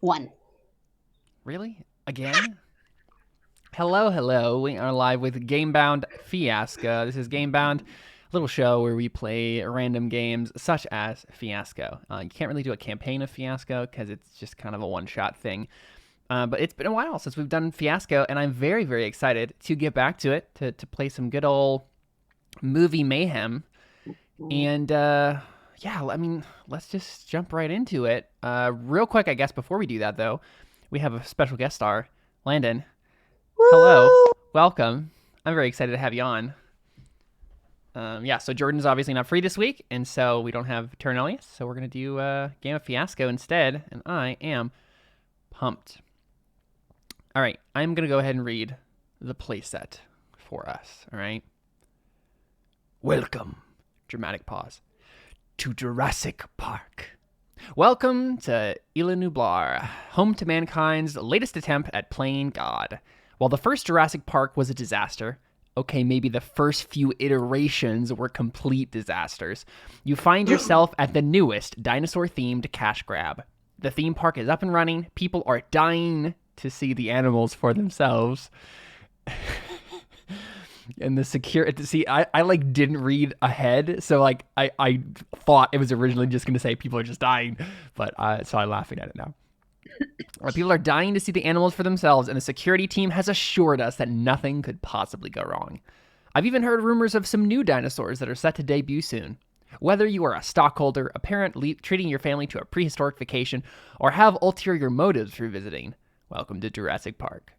One. Really? Again? Hello. We are live with Gamebound Fiasco. This is Gamebound, a little show where we play random games such as Fiasco. You can't really do a campaign of Fiasco because it's just kind of a one-shot thing. But it's been a while since we've done Fiasco, and I'm very, very excited to get back to it, to play some good old movie mayhem. And let's just jump right into it. Real quick, I guess, before we do that, though, we have a special guest star, Landon. Hello. Woo! Welcome. I'm very excited to have you on. So Jordan's obviously not free this week, and so we don't have Ternelius, so we're going to do a game of Fiasco instead, and I am pumped. All right, I'm going to go ahead and read the playset for us, all right? Welcome, dramatic pause, to Jurassic Park. Welcome to Isla Nublar, home to mankind's latest attempt at playing God. While the first Jurassic Park was a disaster, okay, maybe the first few iterations were complete disasters, you find yourself at the newest dinosaur-themed cash grab. The theme park is up and running, people are dying to see the animals for themselves. And the security, I like didn't read ahead, so like I thought it was originally just gonna say people are just dying, but so I'm laughing at it now. People are dying to see the animals for themselves, and the security team has assured us that nothing could possibly go wrong. I've even heard rumors of some new dinosaurs that are set to debut soon. Whether you are a stockholder, a parent treating your family to a prehistoric vacation, or have ulterior motives for visiting, welcome to Jurassic Park.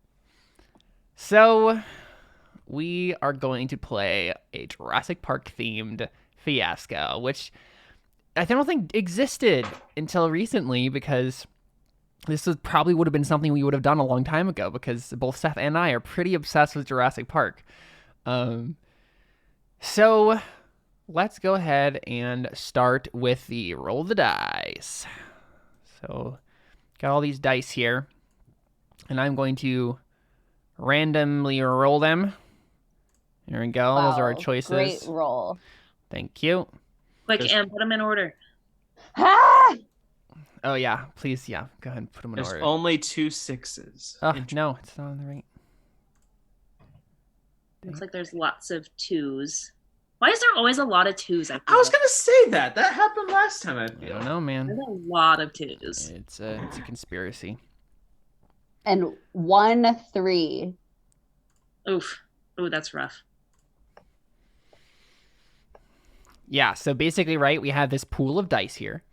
So, we are going to play a Jurassic Park themed Fiasco, which I don't think existed until recently, because probably would have been something we would have done a long time ago, because both Seth and I are pretty obsessed with Jurassic Park. So let's go ahead and start with the roll the dice. So got all these dice here, and I'm going to randomly roll them. There we go. Wow, those are our choices. Great roll. Thank you. Quick, and put them in order. Ah! Oh, yeah. Please, yeah. Go ahead and put them in order. There's only 2 6s. Oh, no. It's not on the right. Looks like there's lots of 2s. Why is there always a lot of 2s? I was going to say that. That happened last time, I feel. I don't know, man. There's a lot of 2s. It's a conspiracy. And 1 3. Oof. Ooh, that's rough. Yeah, so basically, right, we have this pool of dice here,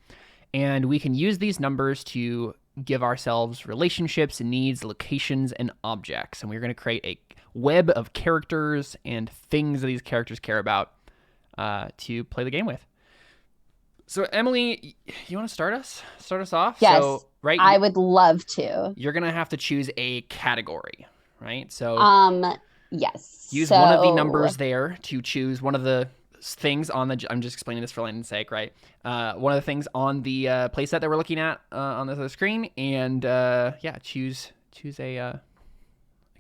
and we can use these numbers to give ourselves relationships, needs, locations, and objects. And we're going to create a web of characters and things that these characters care about to play the game with. So, Emily, you want to start us off? Yes, so, right, I would love to. You're going to have to choose a category, right? So, yes. use one of the numbers there to choose one of the things on the, I'm just explaining this for Landon's sake, right? One of the things on the playset that we're looking at on the screen, and choose a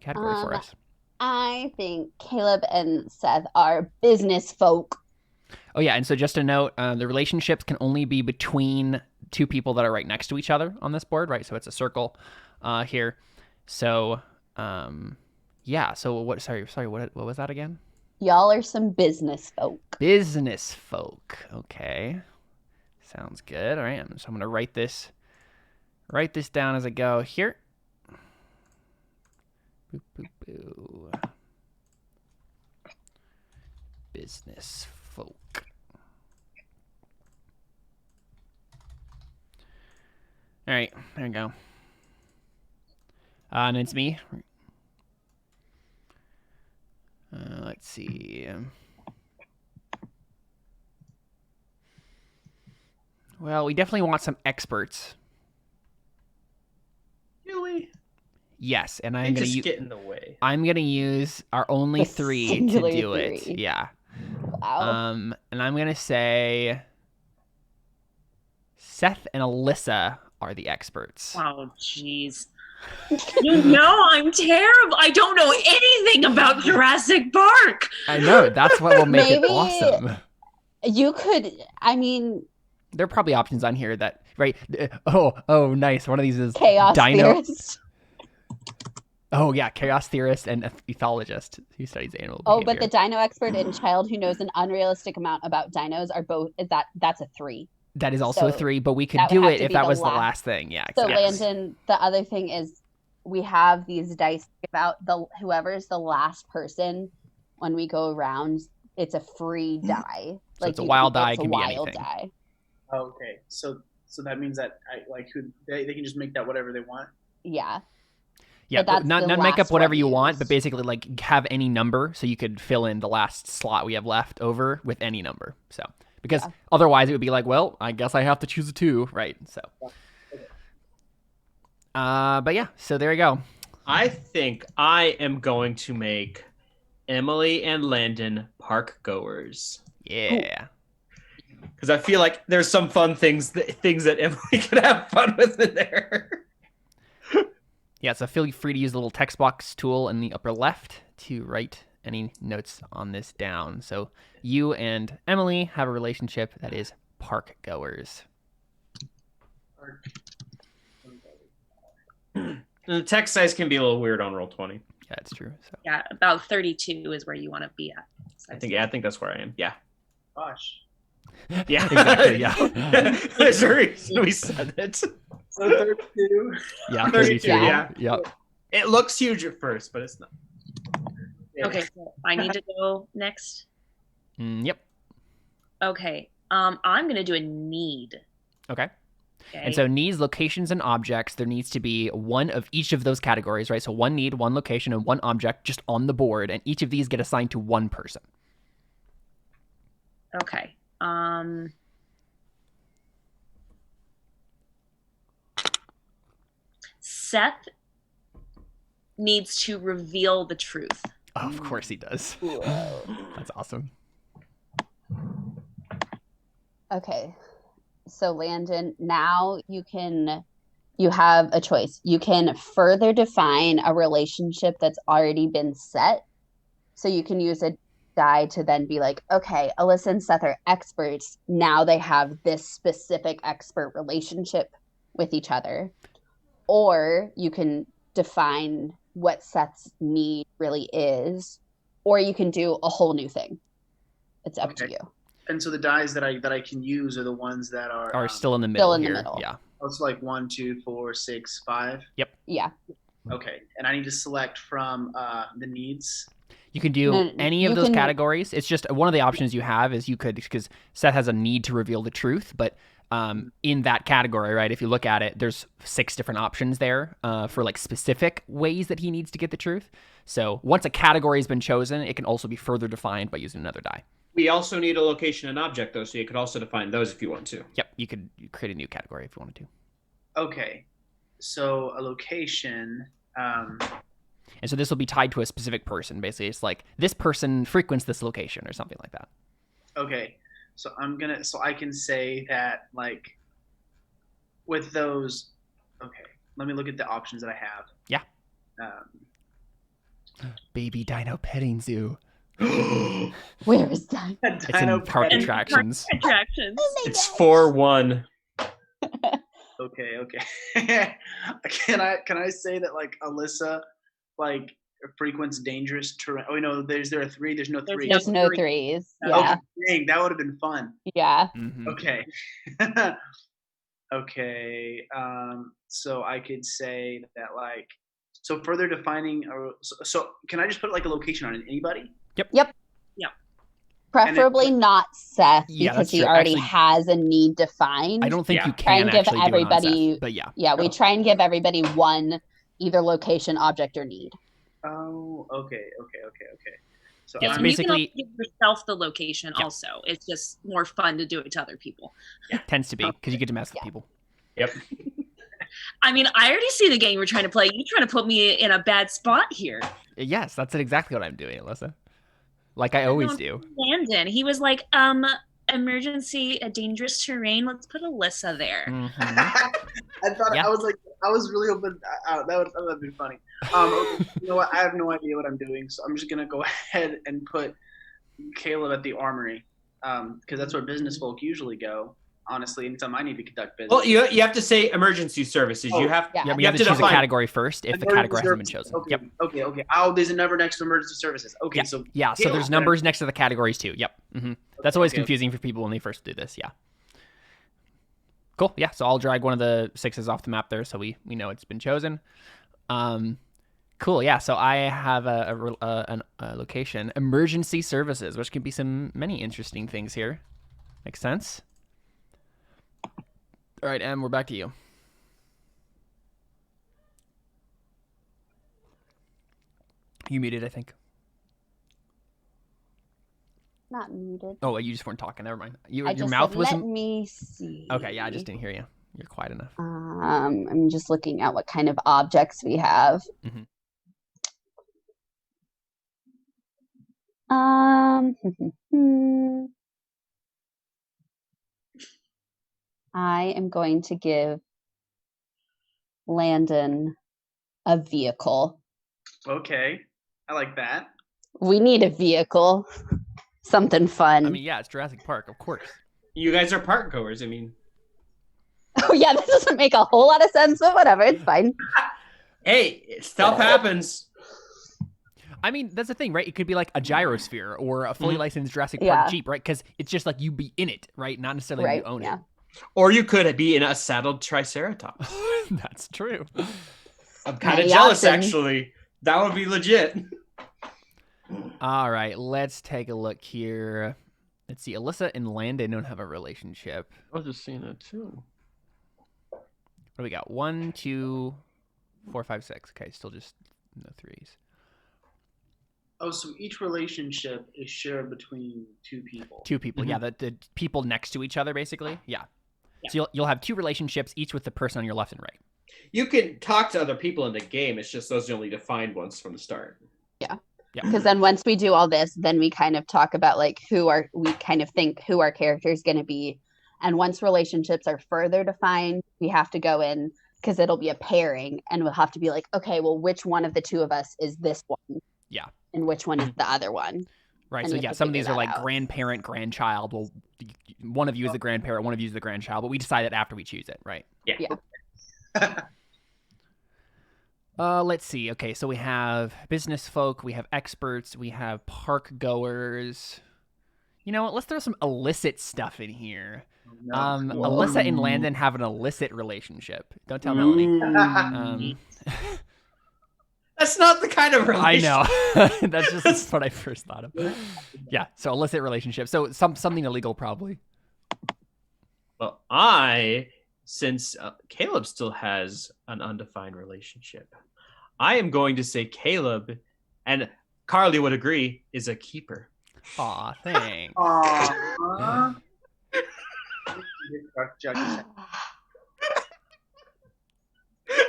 category for us. I think Caleb and Seth are business folk. Oh yeah, and so just a note, the relationships can only be between two people that are right next to each other on this board, right? So it's a circle here. So so what? Sorry, what was that again? Y'all are some business folk. Business folk. Okay. Sounds good. All right. So I'm going to write this down as I go here. Boo, boo, boo. Business folk. All right. There we go. And it's me. Let's see. Well, we definitely want some experts. Really? Yes, and I'm going to get in the way. I'm going to use our only The 3 to singular do it. 3. Yeah. Wow. And I'm going to say Seth and Alyssa are the experts. Oh, jeez. You know I'm terrible. I don't know anything about Jurassic Park. I know. That's what will make it Maybe awesome. You could, I mean, There are probably options on here that right? Oh, nice. One of these is Chaos Dino. theorist. Oh yeah, chaos theorist and ethologist who studies animal Oh, behavior. but the dino expert and child who knows an unrealistic amount about dinos are both. That's a 3. That is also a So 3, but we could that would do have it to if be that the was the last- last thing. Yeah, So exactly. Landon, the other thing is we have these dice about whoever's the last person when we go around. It's a free die. So it's a you wild can- die, it's it a can be wild anything. die. Okay, so that means that they can just make that whatever they want. Yeah. Yeah, But that's not the make up last whatever one you want, used. but basically like have any number, so you could fill in the last slot we have left over with any number. So because Yeah. otherwise it would be like, well, I guess I have to choose a 2, right? So, but yeah, so there you go. I think I am going to make Emily and Landon park goers. Yeah. Because I feel like there's some fun things that Emily could have fun with in there. Yeah, so feel free to use the little text box tool in the upper left to write any notes on this down. So you and Emily have a relationship that is park goers. The text size can be a little weird on Roll20. Yeah, that's true. So Yeah, about 32 is where you want to be at. I think that's where I am. Yeah. Gosh. Yeah. Exactly, yeah. There's a reason we said it. So 32. yeah, 32, yeah. Yep. It looks huge at first, but it's not. Yeah. Okay, so I need to go next. Yep. Okay, I'm gonna do a need. Okay. Okay. And so needs, locations, and objects, there needs to be one of each of those categories, right? So one need, one location, and one object just on the board, and each of these get assigned to one person. Okay. Seth needs to reveal the truth. Oh, of course he does. That's awesome. Okay. So Landon, now you have a choice. You can further define a relationship that's already been set. So you can use a die to then be like, okay, Alyssa and Seth are experts. Now they have this specific expert relationship with each other. Or you can define what Seth's need really is, or you can do a whole new thing. It's up to Okay. you. And so the dies that I can use are the ones that are Still in the middle in the here. middle. Yeah. it's like 1, 2, 4, 6, 5. Yeah. Okay, and I need to select from the needs. You can do No, any of you those can- categories. It's just one of the options you have is you could, because Seth has a need to reveal the truth, but in that category, right, if you look at it, there's 6 different options there for like specific ways that he needs to get the truth. So once a category has been chosen, it can also be further defined by using another die. We also need a location and object, though, so you could also define those if you want to. Yep, you could create a new category if you wanted to. Okay, so a location. And so this will be tied to a specific person. Basically, it's like this person frequents this location or something like that. Okay, so I can say that like with those. Okay, let me look at the options that I have. Yeah. Baby Dino Petting Zoo. Where is that? It's in park And attractions. Attractions. It's 4-1. Okay. Can I say that like Alyssa like frequents dangerous terrain? Oh no, there a 3? There's no 3. There's no 3s. Yeah. Okay, dang, that would have been fun. Yeah. Mhm. Okay. Okay. So I could say that like, so further defining. So can I just put like a location on it? Anybody? Preferably not Seth Yeah, because that's he true. already Actually, has a need defined. I don't think Yeah. you Try can and give actually do it on everybody- Seth, but yeah. Yeah, we try and give everybody one, either location, object, or need. Oh, okay. So Yeah, it's And you can basically- also give yourself the location Yeah. also. It's just more fun to do it to other people. Tends to be because you get to mess with Yeah. people. Yep. I mean, I already see the game we're trying to play. You're trying to put me in a bad spot here. Yes, that's exactly what I'm doing, Alyssa. Like I always do. Landon, he was like, emergency, a dangerous terrain. Let's put Alyssa there. Mhm. I thought Yeah. I was really open. That would be funny. Okay, you know what? I have no idea what I'm doing, so I'm just gonna go ahead and put Caleb at the armory, because that's where business folk usually go. honestly, anytime I need to conduct business. Well, you have to say emergency services. Oh, You have yeah. Yeah, we you have to choose a define- category first if the Emergency category hasn't been services. chosen. Okay, Yep. okay. Oh, there's a number next to emergency services. Okay, Yeah. so Yeah, so there's numbers next to the categories too. Yep. That's always okay. confusing for people when they first do this. Yeah. Cool. Yeah. So I'll drag one of the 6s off the map there, so we know it's been chosen. Cool. Yeah. So I have a location, emergency services, which can be many interesting things here. Makes sense. All right, Em, we're back to you. You muted, I think. Not muted. Oh, you just weren't talking. Never mind. I Your just mouth said, wasn't. let me see. Okay, yeah, I just didn't hear you. You're quiet enough. I'm just looking at what kind of objects we have. Mhm. I am going to give Landon a vehicle. Okay, I like that. We need a vehicle. Something fun. I mean, yeah, it's Jurassic Park, of course. You guys are park goers. I mean, Oh yeah, this doesn't make a whole lot of sense, but whatever, it's fine. hey, stuff happens. I mean, that's the thing, right? It could be like a gyrosphere or a fully licensed Jurassic Park Yeah. Jeep, right? Because it's just like you be in it, right? Not necessarily Right, you own yeah. Or you could be in a saddled triceratops. it. That's true. I'm kind of Many jealous, options. actually. That would be legit. All right, let's take a look here. Let's see. Alyssa and Landon don't have a relationship. I was just seeing that too. What do we got? 1, 2, 4, 5, 6. Okay, still just no 3s. Oh, so each relationship is shared between two people. 2 people. Yeah, the people next to each other, basically. Yeah. So you'll have 2 relationships, each with the person on your left and right. You can talk to other people in the game. It's just those are the only defined ones from the start. Yeah. Because then once we do all this, then we kind of talk about like we kind of think who our character is going to be. And once relationships are further defined, we have to go in because it'll be a pairing and we'll have to be like, okay, well, which one of the 2 of us is this one? Yeah. And which one is the other one? Right. And So you have yeah, to some of figure these are that like out. grandparent, grandchild. Well, one of you is the grandparent, one of you is the grandchild, but we decide that after we choose it, right? Yeah. Let's see. Okay, so we have business folk, we have experts, we have park goers. You know what? Let's throw some illicit stuff in here. Alyssa and Landon have an illicit relationship. Don't tell Melanie. That's not the kind of I relationship. know. That's what I first thought of. Yeah, so illicit relationship. So something illegal, probably. Well, since Caleb still has an undefined relationship, I am going to say Caleb, and Carly would agree, is a keeper. Aw, thanks. Aww.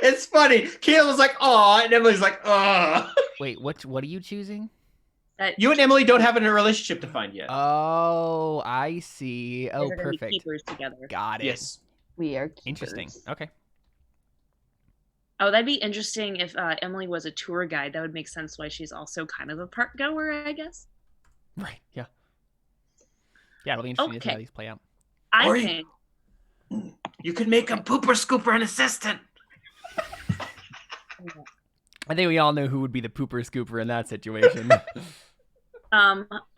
It's funny. Caleb was like, "Aw," and Emily's like, "Aw." Wait, what are you choosing? You and Emily don't have a relationship defined yet. Oh, I see. Oh, They're gonna be perfect. keepers together. Got it. Yes. We are keepers. Interesting. Okay. Oh, that'd be interesting if Emily was a tour guide. That would make sense why she's also kind of a park goer, I guess. Right. Yeah. Yeah, it'll be interesting to see how Okay. these play out. I Or think You could make a pooper scooper an assistant. I think we all know who would be the pooper scooper in that situation.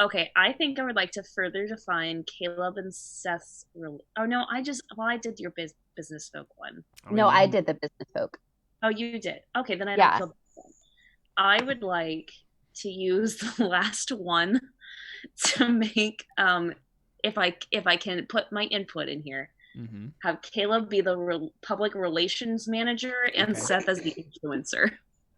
okay, I think I would like to further define Caleb and Seth's oh no, I did your business folk one. No, I did the business folk. Oh, you did. Okay, then I Yeah. don't feel bad. I would like to use the last one to make if I can put my input in here. Mm-hmm. Have Caleb be the public relations manager and Okay. Seth as the influencer.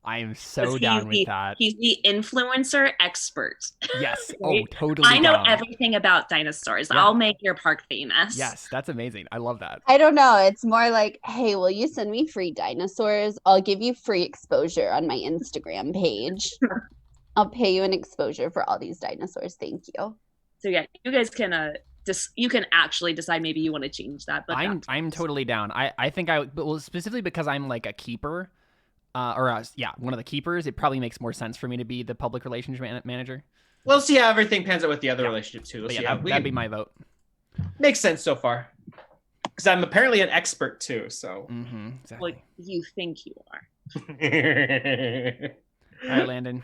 I am 'Cause so he's down with the- that. He's the influencer expert. Yes. Right? Oh, totally. I know down. everything about dinosaurs. Yeah. I'll make your park famous. Yes, that's amazing. I love that. I don't know. It's more like, hey, will you send me free dinosaurs? I'll give you free exposure on my Instagram page. I'll pay you an exposure for all these dinosaurs. Thank you. So yeah, you guys can you can actually decide maybe you want to change that. But I'm totally down. I think but specifically because I'm like a keeper, one of the keepers. It probably makes more sense for me to be the public relations manager. We'll see how everything pans out with the other relationship too. We'll But see yeah, how that'd be my vote. makes sense so far. Because I'm apparently an expert too. So. Exactly. Like you think you are. All right, Landon.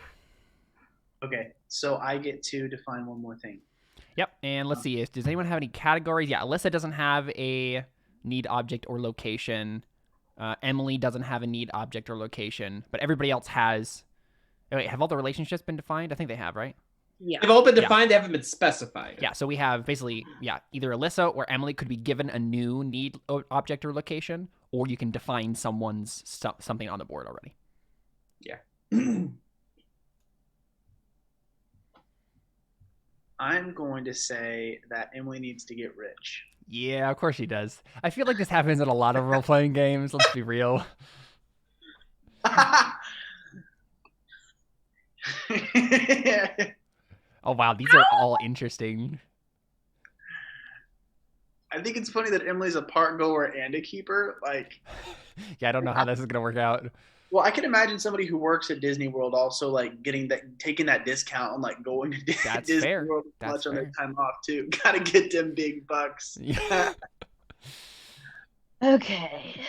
Okay, so I get to define one more thing. Yep. And let's see. Does anyone have any categories? Yeah, Alyssa doesn't have a need object or location. Emily doesn't have a need object or location, but everybody else has. Oh, wait, have all the relationships been defined? I think they have, right? Yeah. They've all been defined. They haven't been specified. Yeah. So we have basically, either Alyssa or Emily could be given a new need object or location, or you can define someone's something on the board already. Yeah. I'm going to say that Emily needs to get rich. Yeah, of course she does. I feel like this happens in a lot of role-playing games. Let's be real. Oh, wow. These are all interesting. I think it's funny that Emily's a part goer and a keeper. Like, Yeah, I don't know how this is going to work out. well, I can imagine somebody who works at Disney World also like taking that discount and like going to That's Disney fair. World That's much on their fair. time off too. Gotta get them big bucks. Yeah. Okay.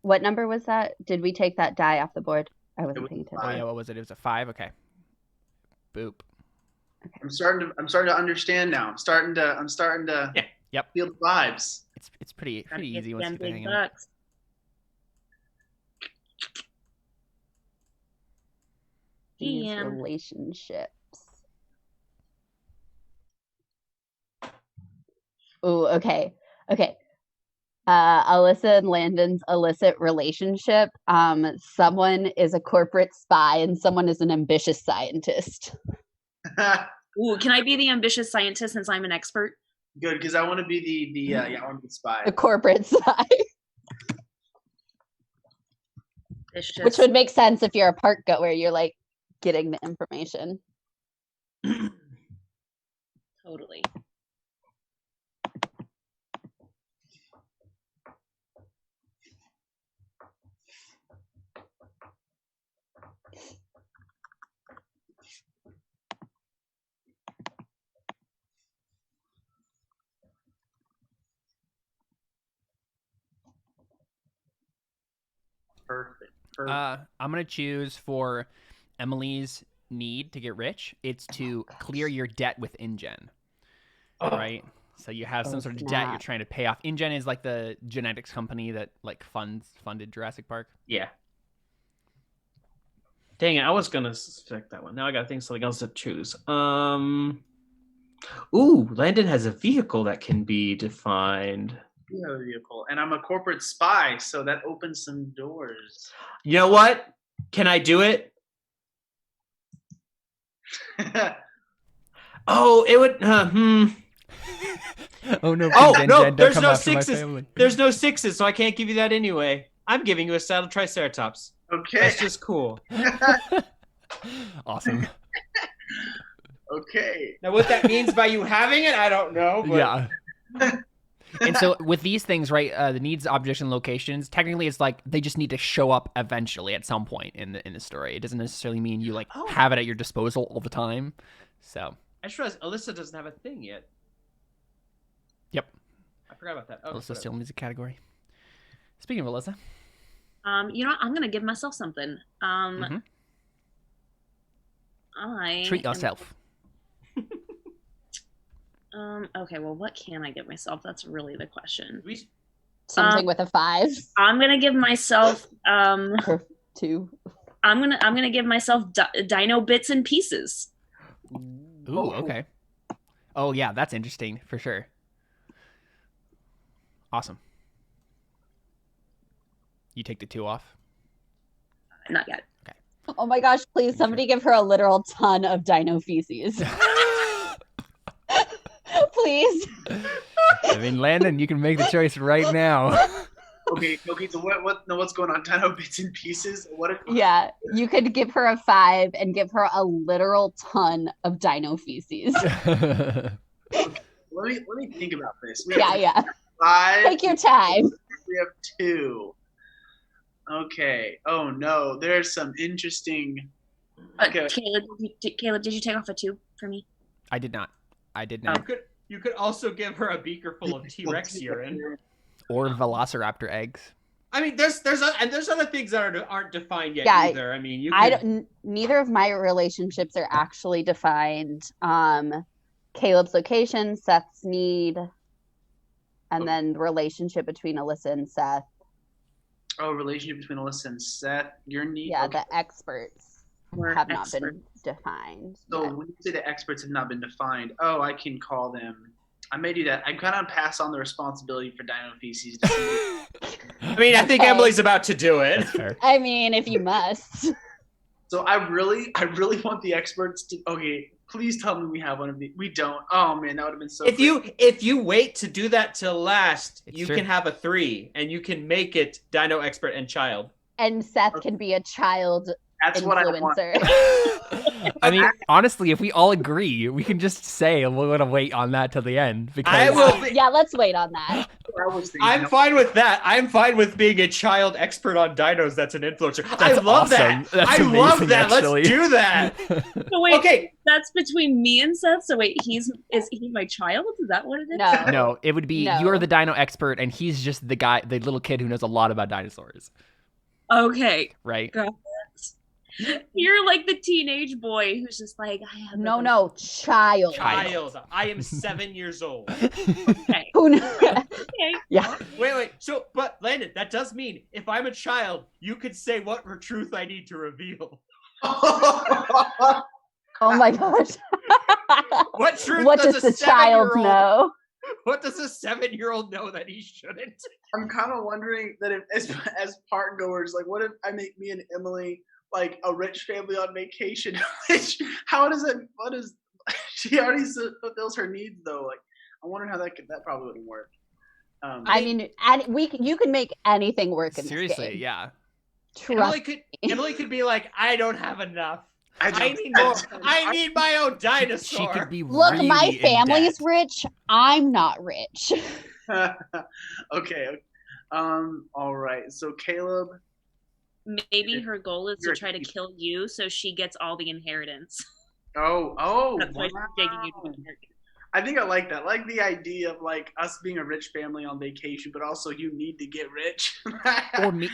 What number was that? Did we take that die off the board? I wasn't paying Oh, attention. yeah, what was it? It was a 5? Okay. Boop. I'm starting to understand now. I'm starting to Yeah. Yep. feel the vibes. It's pretty Gotta get easy once them you get the big hang of it. bucks. These Yeah. relationships. Oh, okay. Okay. Alyssa and Landon's illicit relationship. Someone is a corporate spy and someone is an ambitious scientist. Ooh, can I be the ambitious scientist since I'm an expert? Good, because I want to be the I want to be the spy. A corporate spy. It's just Which would make sense if you're a park goer. You're like getting the information. totally. Perfect. I'm going to choose for Emily's need to get rich. It's to clear your debt with InGen. Right? So you have some sort of debt you're trying to pay off. InGen is like the genetics company that like funded Jurassic Park. Yeah. Dang it, I was gonna select that one. Now I gotta think something else to choose. Ooh, Landon has a vehicle that can be defined. Yeah, vehicle, and I'm a corporate spy, so that opens some doors. You know what? Can I do it? Oh, it would. Oh no! Oh Gen, no! Gen, don't There's come no after my sixes. family. There's no sixes, so I can't give you that anyway. I'm giving you a saddle triceratops. Okay. That's just cool. Awesome. Okay. Now, what that means by you having it, I don't know. But... Yeah. And so with these things, right, the needs, objects, and locations, technically it's like they just need to show up eventually at some point in the story. It doesn't necessarily mean you like have it at your disposal all the time. So I just realized Alyssa doesn't have a thing yet. Yep. I forgot about that. Oh, Alyssa still needs a category. Speaking of Alyssa. You know what? I'm gonna give myself something. Treat yourself. Okay, well, what can I give myself? That's really the question. Something with a 5 I'm gonna give myself or 2. I'm gonna give myself dino bits and pieces. Ooh, okay. Oh yeah, that's interesting for sure. Awesome. You take the 2 off. Not yet. Oh my gosh, please somebody give her a literal ton of dino feces. Please. I mean, Landon, you can make the choice right now. Okay. So what's going on? Dino bits and pieces. What? Yeah, you could give her a 5 and give her a literal ton of dino feces. Let me think about this. Yeah. 5. Take your time. We have 2. Okay. Oh no, there's some interesting. Okay. Caleb, did you take off a 2 for me? I did not. You You could also give her a beaker full of T-Rex urine. Or velociraptor eggs. I mean, there's other things that aren't defined yet Yeah, either. I mean, you could... neither of my relationships are actually defined. Caleb's location, Seth's need, and then the relationship between Alyssa and Seth. Oh, relationship between Alyssa and Seth. Your need. Yeah, okay. the experts have not been defined. So yet. when you say the experts have not been defined, I can call them. I may do that. I'm kind of pass on the responsibility for dino feces. I mean, I think Okay. Emily's about to do it. That's fair. I mean, if you must. So I really want the experts to. Okay, please tell me we have one of these. We don't. Oh man, that would have been so. If you wait to do that till last, It's you true. can have a 3, and you can make it dino expert and child. And Seth can be a child That's what I want. influencer. I mean, honestly, if we all agree, we can just say we're going to wait on that till the end. Because I will. Be, Yeah, let's wait on that. I was thinking, I'm fine with that. I'm fine with being a child expert on dinos. That's an influencer. I That's love awesome. that. That's I amazing, love that. actually. Let's do that. So wait, Okay. that's between me and Seth. So wait, is he my child? Is that what it is? No. No, it would be No. you're the dino expert, and he's just the guy, the little kid who knows a lot about dinosaurs, Okay. right? You're like the teenage boy who's just like, I have No, child. Child. I am 7 years old. Okay. Who knows? Okay. Yeah. Wait. So, but Landon, that does mean if I'm a child, you could say what truth I need to reveal. Oh my gosh. What truth What does does a the child 7-year-old know? What does a 7-year-old know that he shouldn't? I'm kind of wondering that if, as park goers, like, what if I make me and Emily like a rich family on vacation? How does it? What is? She already fulfills her needs though. Like, I wonder how that probably wouldn't work. I mean, and you can make anything work in this Seriously, game. yeah. Trust. Emily could be like, I don't have enough. I don't- need more. I need my own dinosaur. She could be Look, really my in family is debt. rich. I'm not rich. Okay. All right. So Caleb. Maybe her goal is to You're- try to kill you so she gets all the inheritance. Oh. That's why she's taking you to Wow. America. I think I like that. I like the idea of like us being a rich family on vacation, but also you need to get rich.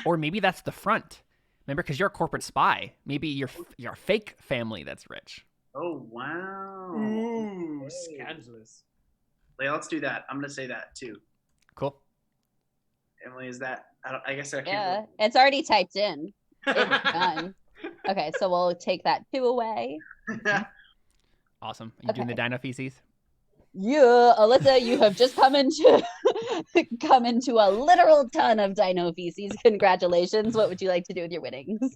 Or maybe that's the front. Remember, because you're a corporate spy. Maybe you're a fake family that's rich. Oh wow. Ooh, scandalous. Yeah, let's do that. I'm gonna say that too. Cool. Emily, is that? I guess I Yeah, can't. it's already typed in. It's done. Okay, so we'll take that 2 away. Awesome. Are you doing the Okay. dino feces? Yeah, Alyssa, you have just come into a literal ton of dino feces. Congratulations. What would you like to do with your winnings?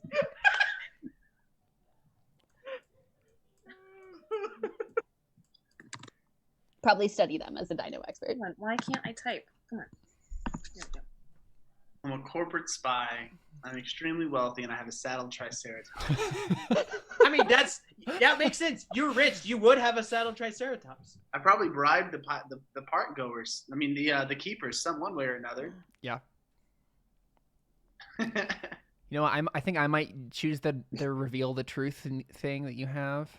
Probably study them as a dino expert. Come on, why can't I type? Come on. There we go. I'm a corporate spy. I'm extremely wealthy, and I have a saddled triceratops. I mean, that makes sense. You're rich. You would have a saddled triceratops. I probably bribed the park goers. I mean the keepers, one way or another. Yeah. You know, I think I might choose the reveal the truth thing that you have.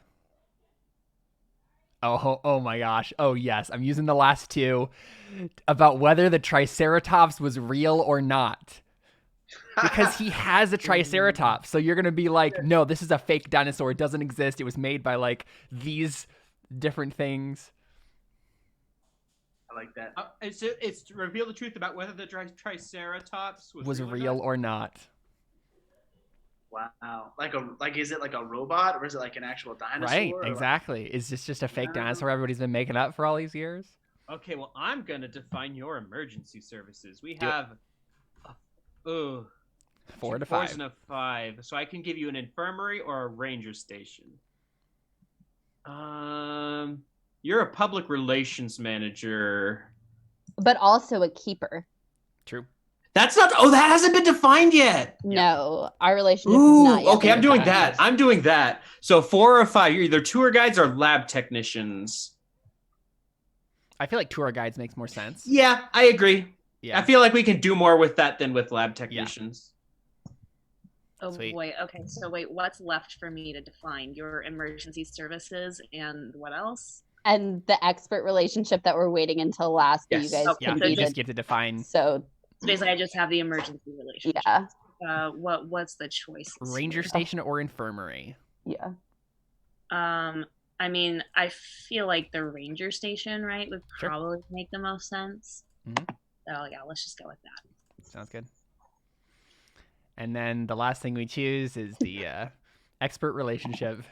Oh my gosh. Oh yes, I'm using the last 2 about whether the Triceratops was real or not. Because he has a Triceratops. So you're going to be like, "No, this is a fake dinosaur. It doesn't exist. It was made by like these different things." I like that. It's to reveal the truth about whether the triceratops Was real or not. Wow. Like is it like a robot or is it like an actual dinosaur? Right, or exactly. Is this just a fake Wow. dinosaur everybody's been making up for all these years? Okay, well, I'm gonna define your emergency services. We Do it. have 4 to 4s 5. and a 5, so I can give you an infirmary or a ranger station. You're a public relations manager. But also a keeper. True. That's not. Oh, that hasn't been defined yet. No, our relationship is Ooh, not yet okay, I'm doing defined. that. I'm doing that. So 4 or 5, you're either tour guides or lab technicians. I feel like tour guides makes more sense. Yeah, I agree. Yeah. I feel like we can do more with that than with lab technicians. Oh Sweet. boy. Okay, so wait, what's left for me to define? Your emergency services and what else? And the expert relationship that we're waiting until last, so you Yes. guys Okay, Yeah, can so be you the, just get to define so basically, I just have the emergency relationship. yeah, What's the choices? ranger here? station or infirmary. yeah. I mean, I feel like the ranger station, right, would Sure. probably make the most sense. Mhm. So yeah, let's just go with that. Sounds good. And then the last thing we choose is the expert relationship.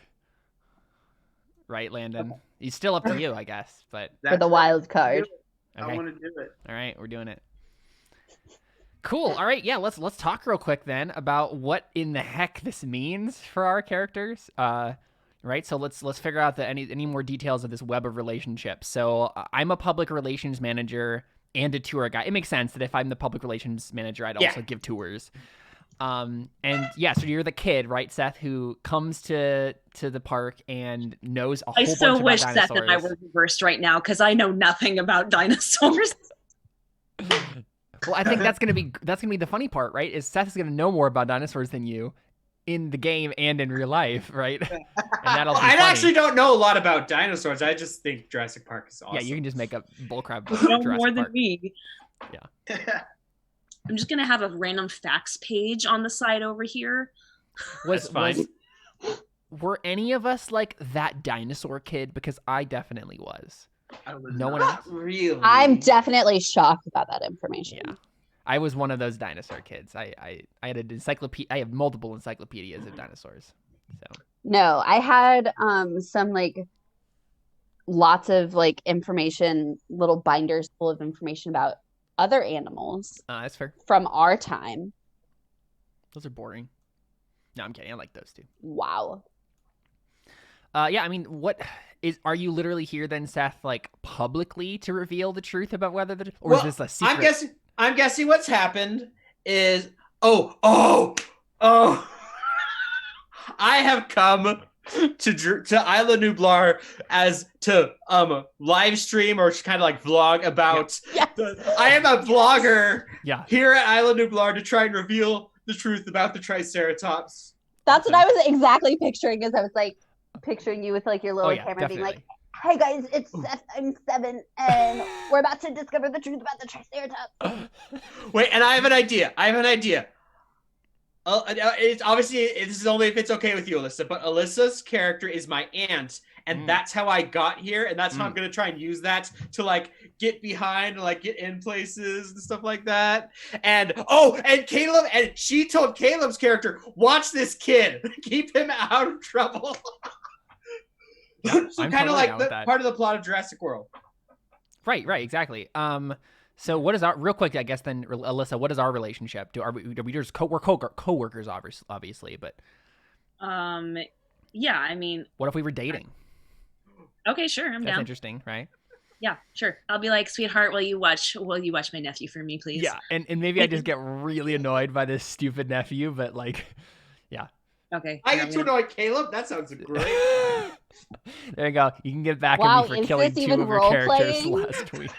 Right, Landon? It's still up to you, I guess. But For the That's right. wild card. I okay. want to do it. All right, we're doing it. Cool. All right, yeah, let's talk real quick then about what in the heck this means for our characters. Right, so let's figure out any more details of this web of relationships. So I'm a public relations manager and a tour guide. It makes sense that if I'm the public relations manager, I'd also give tours. And yeah, so you're the kid, right, Seth, who comes to the park and knows a whole I bunch so about wish dinosaurs. Seth and I were reversed right now because I know nothing about dinosaurs. Well, I think that's gonna be the funny part, right? Is Seth is gonna know more about dinosaurs than you in the game and in real life, right? And that'll be I funny. actually don't know a lot about dinosaurs. I just think Jurassic Park is awesome. Yeah, you can just make up bullcrap about No Jurassic more than Park. me. I'm just gonna have a random facts page on the side over here. Was That's fine. were any of us like that dinosaur kid? Because I definitely was. I was No one not. else? Really. I'm definitely shocked about that information. Yeah, I was one of those dinosaur kids. I had an encyclopedia. I have multiple encyclopedias of dinosaurs. So No, I had some like lots of like information, little binders full of information about other animals that's fair. from our time. Those are boring. No, I'm kidding. I like those too. Wow. Yeah, I mean, are you literally here then, Seth, like publicly to reveal the truth about whether or is this a secret? I'm guessing what's happened is oh I have come to Isla Nublar as to live stream or kind of like vlog about Yes. I am a vlogger Yeah. here at Isla Nublar to try and reveal the truth about the Triceratops. That's what I was exactly picturing as I was like picturing you with like your little Oh yeah, camera being definitely. like, hey guys, it's Seth, I'm 7, and we're about to discover the truth about the Triceratops. Wait, and I have an idea. It's obviously this is only if it's okay with you, Alyssa. But Alyssa's character is my aunt, and that's how I got here, and that's how I'm gonna try and use that to like get behind and like get in places and stuff like that. And and Caleb, and she told Caleb's character, "Watch this kid, keep him out of trouble." Yep, So I'm kind of totally like down the with that. part of the plot of Jurassic World. Right, exactly. So what is our real quick? I guess then, Alyssa, what is our relationship? Are we just we're coworkers, obviously, but Yeah, I mean, what if we were dating? okay, sure, I'm That's down. interesting, right? Yeah, sure. I'll be like, sweetheart, will you watch my nephew for me, please? Yeah, and maybe I just get really annoyed by this stupid nephew, but like, yeah. Okay. I here, get I'm to gonna- annoy Caleb. That sounds great. There you go. You can get back Wow, at me for is killing this 2 even of your characters role-playing? last week.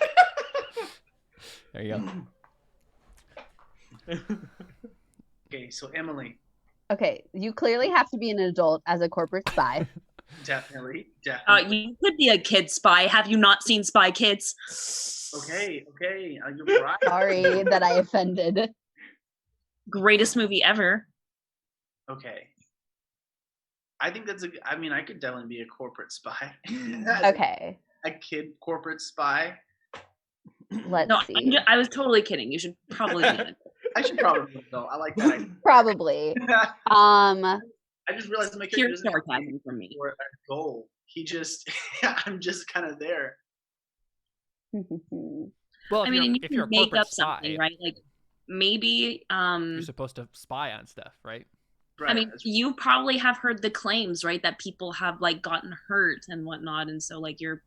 There you go. Okay, so Emily, Okay, you clearly have to be an adult as a corporate spy. definitely. You could be a kid spy. Have you not seen Spy Kids? Okay, you're right. Sorry that I offended. Greatest movie ever. Okay. I think I mean, I could definitely be a corporate spy. Okay, A kid corporate spy. let's No, see. I was totally kidding. You should probably be an adult. I should probably do it, though. I like that. Probably. I just realized my Pure character doesn't sarcasm from me. for a goal. He just, I'm just kind of there. Well, I mean, and you if you're can a make corporate up something, spy, right? Like maybe you're supposed to spy on stuff, right? Right. I mean, you probably have heard the claims, right, that people have like gotten hurt and whatnot, and so like you're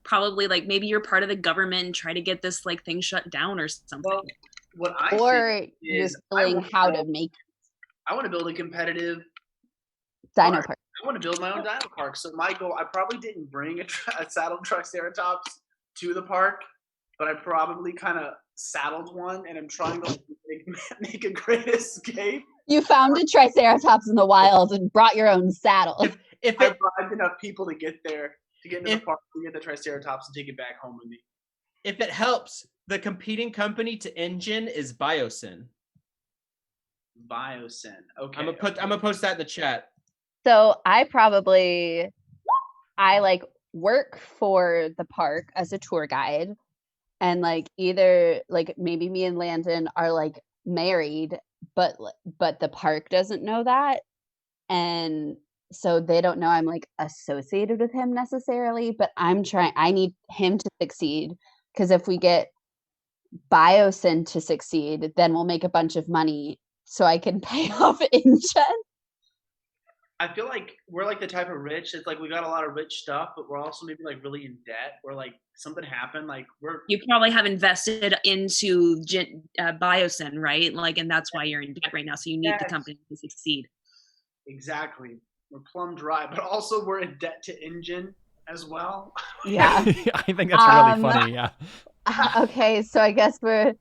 probably like maybe you're part of the government and try to get this like thing shut down or something. Well, what I Or think you're is I feeling wanna how to build- make I want to build a competitive dino park. park. I want to build my own dino park. So my goal, I probably didn't bring a saddled Triceratops to the park, but I probably kind of saddled one, and I'm trying to make a great escape. You found a Triceratops in the wild and brought your own saddle. If I it bribed enough people to get there, to get into the park, to get the Triceratops and take it back home with me. If it helps, the competing company to Engine is Biosyn. Biosyn. Okay. I'm gonna post that in the chat. So I like work for the park as a tour guide, and like either like maybe me and Landon are like married, but the park doesn't know that, and so they don't know I'm like associated with him necessarily, but I need him to succeed, because if we get Biosyn to succeed, then we'll make a bunch of money so I can pay off InGen. I feel like we're like the type of rich. It's like we got a lot of rich stuff, but we're also maybe like really in debt. Or like something happened. Like You probably have invested into Biosyn, right? Like, and that's why you're in debt right now. So you need the company to succeed. Exactly. We're plumb dry, but also we're in debt to InGen as well. Yeah. I think that's really funny. Yeah. Okay, so I guess we're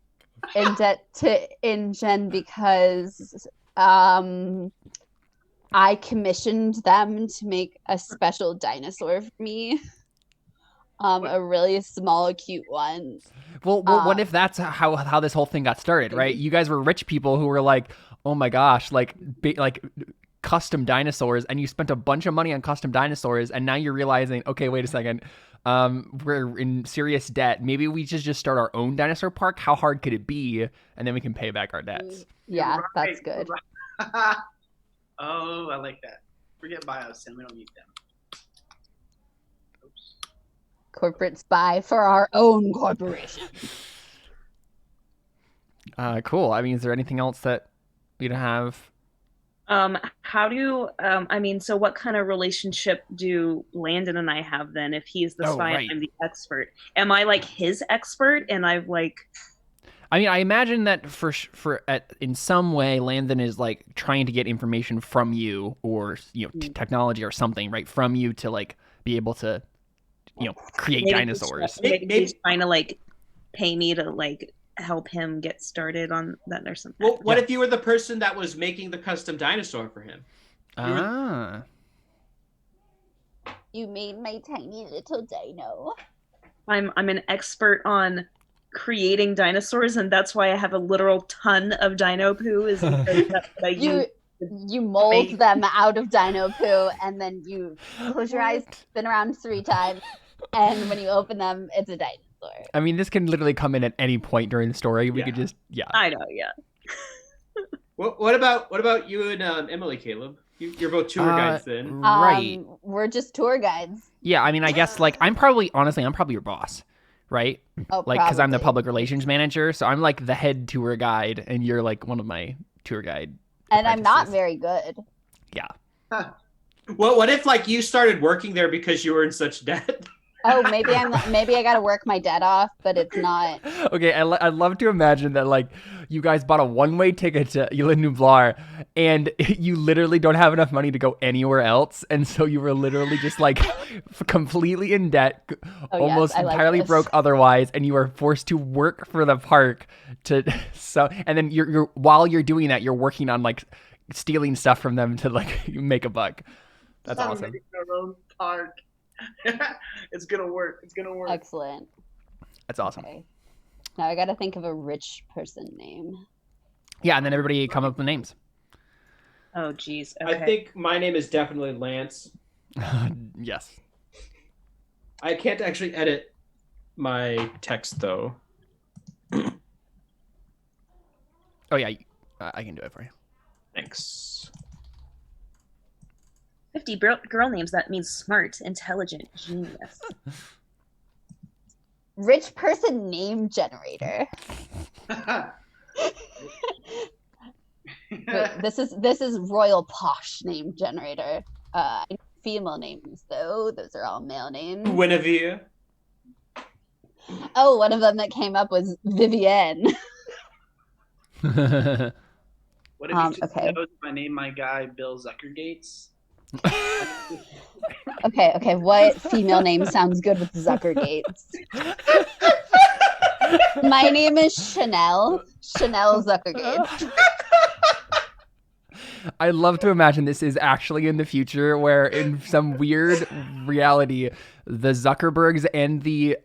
in debt to InGen because I commissioned them to make a special dinosaur for me. A really small, cute one. Well, what if that's how this whole thing got started, right? You guys were rich people who were like, oh my gosh, like custom dinosaurs, and you spent a bunch of money on custom dinosaurs, and now you're realizing, okay, wait a second, we're in serious debt. Maybe we should just start our own dinosaur park. How hard could it be? And then we can pay back our debts. Yeah, right, that's good. Oh, I like that. Forget Biosyn. We don't need them. Oops. Corporate spy for our own corporation. Cool. I mean, is there anything else that we'd have? How do so what kind of relationship do Landon and I have then if he's the spy and I'm the expert? Am I like his expert and I've like I mean, I imagine that in some way Landon is like trying to get information from you, or technology or something, right, from you to like be able to create dinosaurs. Maybe he's trying to like pay me to like help him get started on that or something. Well, what if you were the person that was making the custom dinosaur for him? You made my tiny little dino. I'm an expert on creating dinosaurs, and that's why I have a literal ton of dino poo. Is because that's what I use. You mold them out of dino poo, and then you close your eyes, spin around 3 times, and when you open them, it's a dinosaur. I mean, this can literally come in at any point during the story. We could just, I know, yeah. What about you and Emily, Caleb? You're both tour guides then, right? We're just tour guides. Yeah, I mean, I guess like I'm probably your boss, right? Oh, like because I'm the public relations manager, so I'm like the head tour guide, and you're like one of my tour guide. And I'm not very good. Yeah. Huh. Well, what if like you started working there because you were in such debt? Oh, maybe I got to work my debt off, but it's not. Okay, I'd love to imagine that like you guys bought a one-way ticket to Isla Nublar, and you literally don't have enough money to go anywhere else, and so you were literally just like completely in debt, almost entirely broke otherwise, and you are forced to work for the park and then you're while you're doing that, you're working on like stealing stuff from them to like make a buck. That's awesome. Our own park. It's gonna work. Excellent. That's awesome. Okay. Now I gotta think of a rich person name. Yeah, and then everybody come up with names. Oh, geez. Okay. I think my name is definitely Lance. Yes. I can't actually edit my text though. Oh yeah, I can do it for you. Thanks. 50 girl names, that means smart, intelligent, genius. Rich person name generator. This is royal posh name generator. Female names though, those are all male names. Guinevere. Oh, one of them that came up was Vivienne. What if you just chose if I name my guy Bill Zuckergates? Okay. What female name sounds good with Zuckergates? My name is Chanel Zuckergates. I love to imagine this is actually in the future, where in some weird reality, the Zuckerbergs and the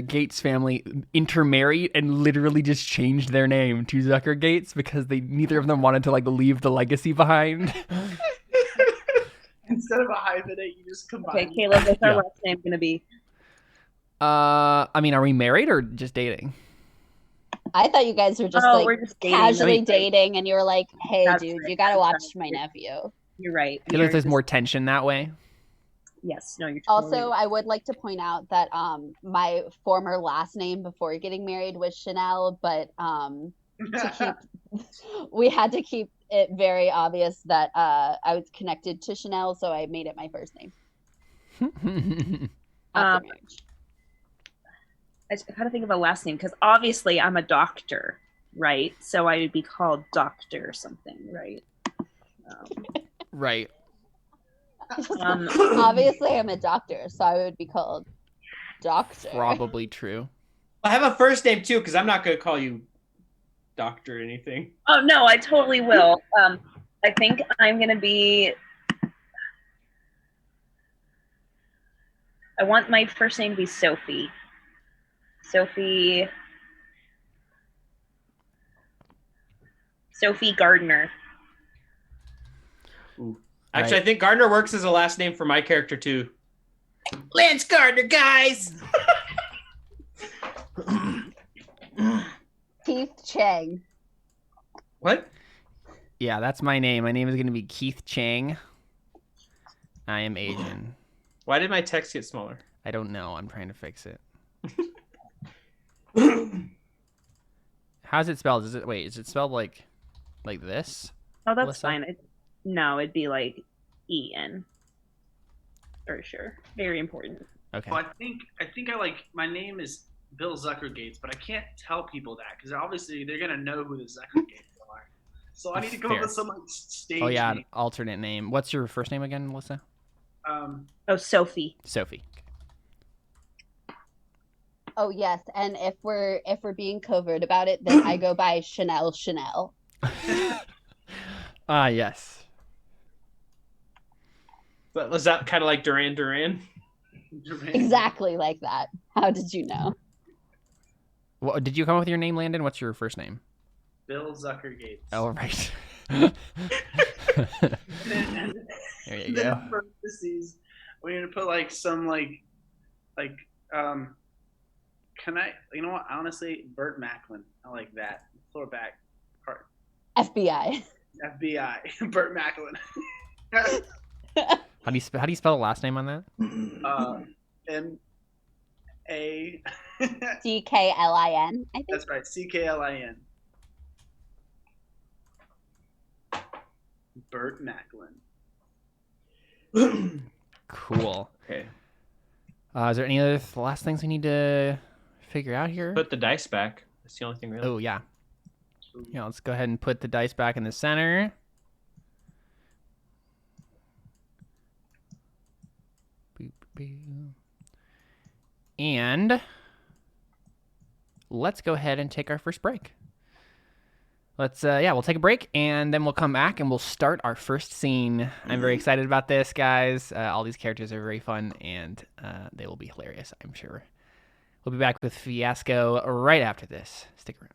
Gates family intermarried and literally just changed their name to Zucker Gates because neither of them wanted to like leave the legacy behind. Instead of a hyphenate, you just combine. Okay, Caleb, what's our Yeah. last name gonna be? I mean, are we married or just dating? I thought you guys were just We're like just dating. casually Right. dating, and you were like, "Hey, That's dude, right. you gotta watch That's my right. nephew." You're right. I feel like there's more tension that way. Yes, no, you're Also, totally right. I would like to point out that my former last name before getting married was Chanel, but we had to keep it very obvious that I was connected to Chanel, so I made it my first name after marriage. I had to think of a last name because obviously I'm a doctor, right? So I would be called Doctor something, right? Right. Obviously, I'm a doctor, so I would be called Doctor. Probably true. I have a first name too, because I'm not going to call you doctor or anything. Oh no, I totally will. I think I'm gonna be. I want my first name to be Sophie. Sophie Gardner. Ooh. Actually, I think Gardner works as a last name for my character too. Lance Gardner, guys. Keith Chang. What? Yeah, that's my name. My name is going to be Keith Chang. I am Asian. Why did my text get smaller? I don't know. I'm trying to fix it. How's it spelled? Is it spelled like this? Oh, that's Melissa? fine. No, it'd be like E-N. For sure. Very important. Okay. Well, I think I like my name is Bill Zuckergates, but I can't tell people that because obviously they're gonna know who the Zuckergates are. So I need to come Fair. up with some like stage Oh yeah, name. alternate name. What's your first name again, Melissa? Oh, Sophie. Sophie. Oh yes, and if we're being covert about it, then I go by Chanel. Ah, yes. But was that kind of like Duran Duran? Exactly like that. How did you know? Well, did you come up with your name, Landon? What's your first name? Bill Zuckergates. Oh, right. There you Then go. parentheses, we're gonna put like some can I? You know what? Honestly, Burt Macklin. I like that. Floor back part. FBI. FBI. Burt Macklin. How do you spell the last name on that? M-A. CKLIN, I think. That's right. CKLIN. Burt Macklin. Cool. Okay. Is there any other last things we need to figure out here? Put the dice back. That's the only thing really. Oh yeah. Yeah, let's go ahead and put the dice back in the center. Boop, boop. And let's go ahead and take our first break. We'll take a break and then we'll come back and we'll start our first scene. I'm very excited about this, guys. All these characters are very fun and they will be hilarious, I'm sure. We'll be back with Fiasco right after this. Stick around.